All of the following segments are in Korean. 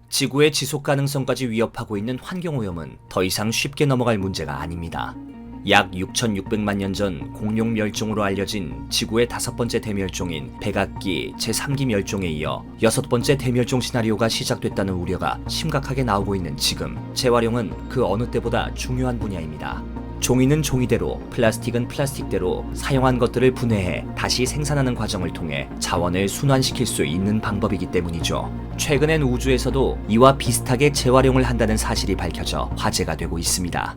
지구의 지속 가능성까지 위협하고 있는 환경오염은 더 이상 쉽게 넘어갈 문제가 아닙니다. 약 6,600만 년 전 공룡 멸종으로 알려진 지구의 5번째 대멸종인 백악기 제3기 멸종에 이어 6번째 대멸종 시나리오가 시작됐다는 우려가 심각하게 나오고 있는 지금, 재활용은 그 어느 때보다 중요한 분야입니다. 종이는 종이대로, 플라스틱은 플라스틱대로 사용한 것들을 분해해 다시 생산하는 과정을 통해 자원을 순환시킬 수 있는 방법이기 때문이죠. 최근엔 우주에서도 이와 비슷하게 재활용을 한다는 사실이 밝혀져 화제가 되고 있습니다.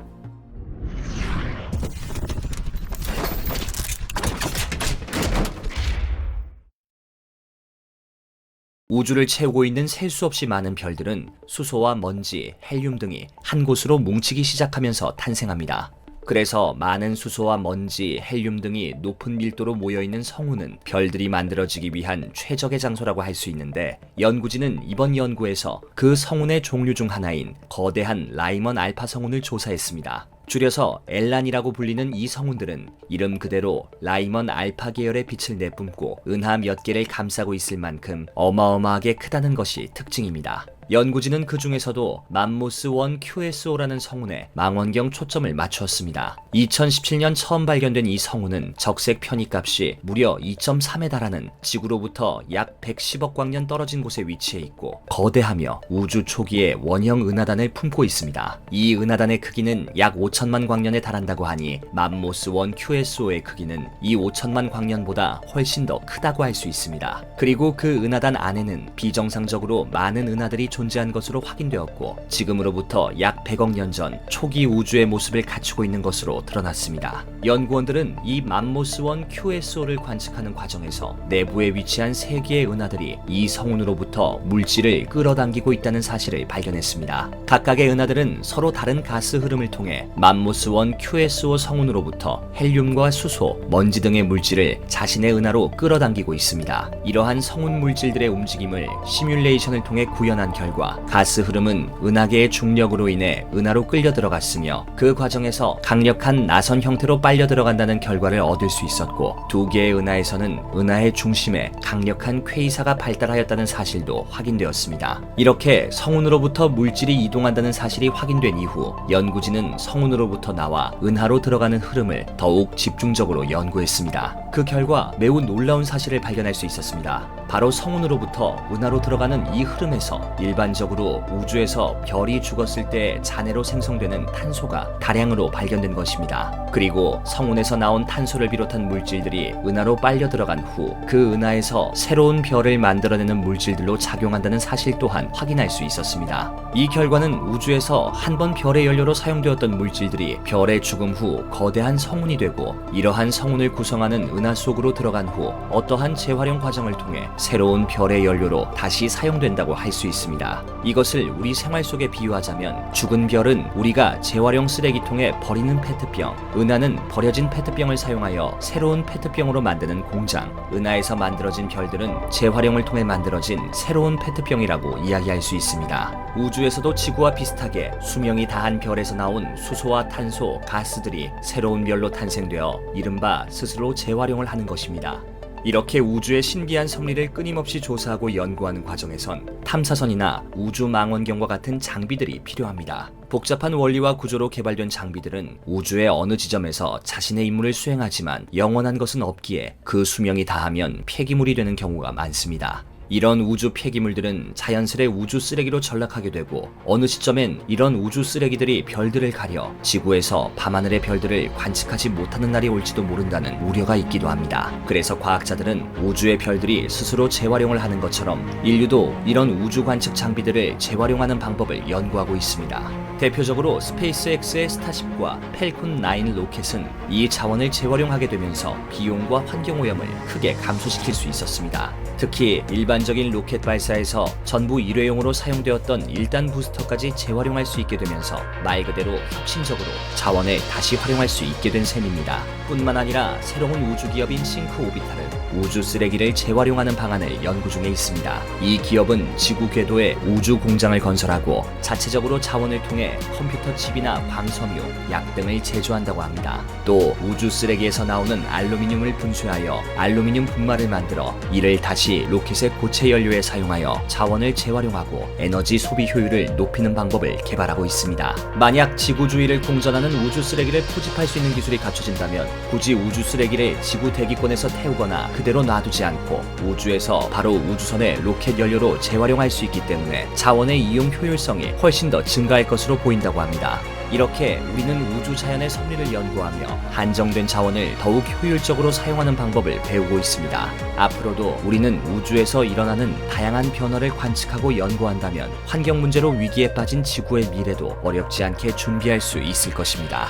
우주를 채우고 있는 셀 수 없이 많은 별들은 수소와 먼지, 헬륨 등이 한 곳으로 뭉치기 시작하면서 탄생합니다. 그래서 많은 수소와 먼지, 헬륨 등이 높은 밀도로 모여있는 성운은 별들이 만들어지기 위한 최적의 장소라고 할 수 있는데, 연구진은 이번 연구에서 그 성운의 종류 중 하나인 거대한 라이먼 알파 성운을 조사했습니다. 줄여서 엘란이라고 불리는 이 성운들은 이름 그대로 라이먼 알파 계열의 빛을 내뿜고 은하 몇 개를 감싸고 있을 만큼 어마어마하게 크다는 것이 특징입니다. 연구진은 그 중에서도 맘모스1 QSO라는 성운에 망원경 초점을 맞추었습니다. 2017년 처음 발견된 이 성운은 적색 편입값이 무려 2.3에 달하는 지구로부터 약 110억 광년 떨어진 곳에 위치해 있고 거대하며 우주 초기의 원형 은하단을 품고 있습니다. 이 은하단의 크기는 약 5천만 광년에 달한다고 하니 맘모스1 QSO의 크기는 이 5천만 광년보다 훨씬 더 크다고 할 수 있습니다. 그리고 그 은하단 안에는 비정상적으로 많은 은하들이 존재한 것으로 확인되었고, 지금으로부터 약 100억 년 전 초기 우주의 모습을 갖추고 있는 것으로 드러났습니다. 연구원들은 이 맘모스1 QSO를 관측하는 과정에서 내부에 위치한 3개의 은하들이 이 성운으로부터 물질을 끌어당기고 있다는 사실을 발견했습니다. 각각의 은하들은 서로 다른 가스 흐름을 통해 맘모스1 QSO 성운으로부터 헬륨과 수소, 먼지 등의 물질을 자신의 은하로 끌어당기고 있습니다. 이러한 성운 물질들의 움직임을 시뮬레이션을 통해 구현한 결과 가스 흐름은 은하계의 중력으로 인해 은하로 끌려 들어갔으며, 그 과정에서 강력한 나선 형태로 빨려 들어간다는 결과를 얻을 수 있었고, 2개의 은하에서는 은하의 중심에 강력한 퀘이사가 발달하였다는 사실도 확인되었습니다. 이렇게 성운으로부터 물질이 이동한다는 사실이 확인된 이후 연구진은 성운으로부터 나와 은하로 들어가는 흐름을 더욱 집중적으로 연구했습니다. 그 결과 매우 놀라운 사실을 발견할 수 있었습니다. 바로 성운으로부터 은하로 들어가는 이 흐름에서 일반적으로 우주에서 별이 죽었을 때 잔해로 생성되는 탄소가 다량으로 발견된 것입니다. 그리고 성운에서 나온 탄소를 비롯한 물질들이 은하로 빨려 들어간 후 그 은하에서 새로운 별을 만들어내는 물질들로 작용한다는 사실 또한 확인할 수 있었습니다. 이 결과는 우주에서 한 번 별의 연료로 사용되었던 물질들이 별의 죽음 후 거대한 성운이 되고, 이러한 성운을 구성하는 은하 속으로 들어간 후 어떠한 재활용 과정을 통해 새로운 별의 연료로 다시 사용된다고 할 수 있습니다. 이것을 우리 생활 속에 비유하자면, 죽은 별은 우리가 재활용 쓰레기통에 버리는 페트병, 은하는 버려진 페트병을 사용하여 새로운 페트병으로 만드는 공장, 은하에서 만들어진 별들은 재활용을 통해 만들어진 새로운 페트병이라고 이야기할 수 있습니다. 우주에서도 지구와 비슷하게 수명이 다한 별에서 나온 수소와 탄소, 가스들이 새로운 별로 탄생되어 이른바 스스로 재활용을 하는 것입니다. 이렇게 우주의 신비한 섭리를 끊임없이 조사하고 연구하는 과정에선 탐사선이나 우주 망원경과 같은 장비들이 필요합니다. 복잡한 원리와 구조로 개발된 장비들은 우주의 어느 지점에서 자신의 임무를 수행하지만 영원한 것은 없기에 그 수명이 다하면 폐기물이 되는 경우가 많습니다. 이런 우주 폐기물들은 자연스레 우주 쓰레기로 전락하게 되고, 어느 시점엔 이런 우주 쓰레기들이 별들을 가려 지구에서 밤하늘의 별들을 관측하지 못하는 날이 올지도 모른다는 우려가 있기도 합니다. 그래서 과학자들은 우주의 별들이 스스로 재활용을 하는 것처럼 인류도 이런 우주 관측 장비들을 재활용하는 방법을 연구하고 있습니다. 대표적으로 스페이스X의 스타쉽과 펠콘 9 로켓은 이 자원을 재활용하게 되면서 비용과 환경오염을 크게 감소시킬 수 있었습니다. 특히 일반적인 로켓 발사에서 전부 일회용으로 사용되었던 1단 부스터까지 재활용할 수 있게 되면서 말 그대로 혁신적으로 자원을 다시 활용할 수 있게 된 셈입니다. 뿐만 아니라 새로운 우주기업인 싱크 오비탈은 우주 쓰레기를 재활용하는 방안을 연구 중에 있습니다. 이 기업은 지구 궤도에 우주 공장을 건설하고 자체적으로 자원을 통해 컴퓨터 칩이나 광섬유, 약 등을 제조한다고 합니다. 또 우주 쓰레기에서 나오는 알루미늄을 분쇄하여 알루미늄 분말을 만들어 이를 다시 다시 로켓의 고체 연료에 사용하여 자원을 재활용하고 에너지 소비 효율을 높이는 방법을 개발하고 있습니다. 만약 지구주위를 공전하는 우주 쓰레기를 포집할 수 있는 기술이 갖춰진다면 굳이 우주 쓰레기를 지구 대기권에서 태우거나 그대로 놔두지 않고 우주에서 바로 우주선의 로켓 연료로 재활용할 수 있기 때문에 자원의 이용 효율성이 훨씬 더 증가할 것으로 보인다고 합니다. 이렇게 우리는 우주 자연의 섭리를 연구하며 한정된 자원을 더욱 효율적으로 사용하는 방법을 배우고 있습니다. 앞으로도 우리는 우주에서 일어나는 다양한 변화를 관측하고 연구한다면 환경 문제로 위기에 빠진 지구의 미래도 어렵지 않게 준비할 수 있을 것입니다.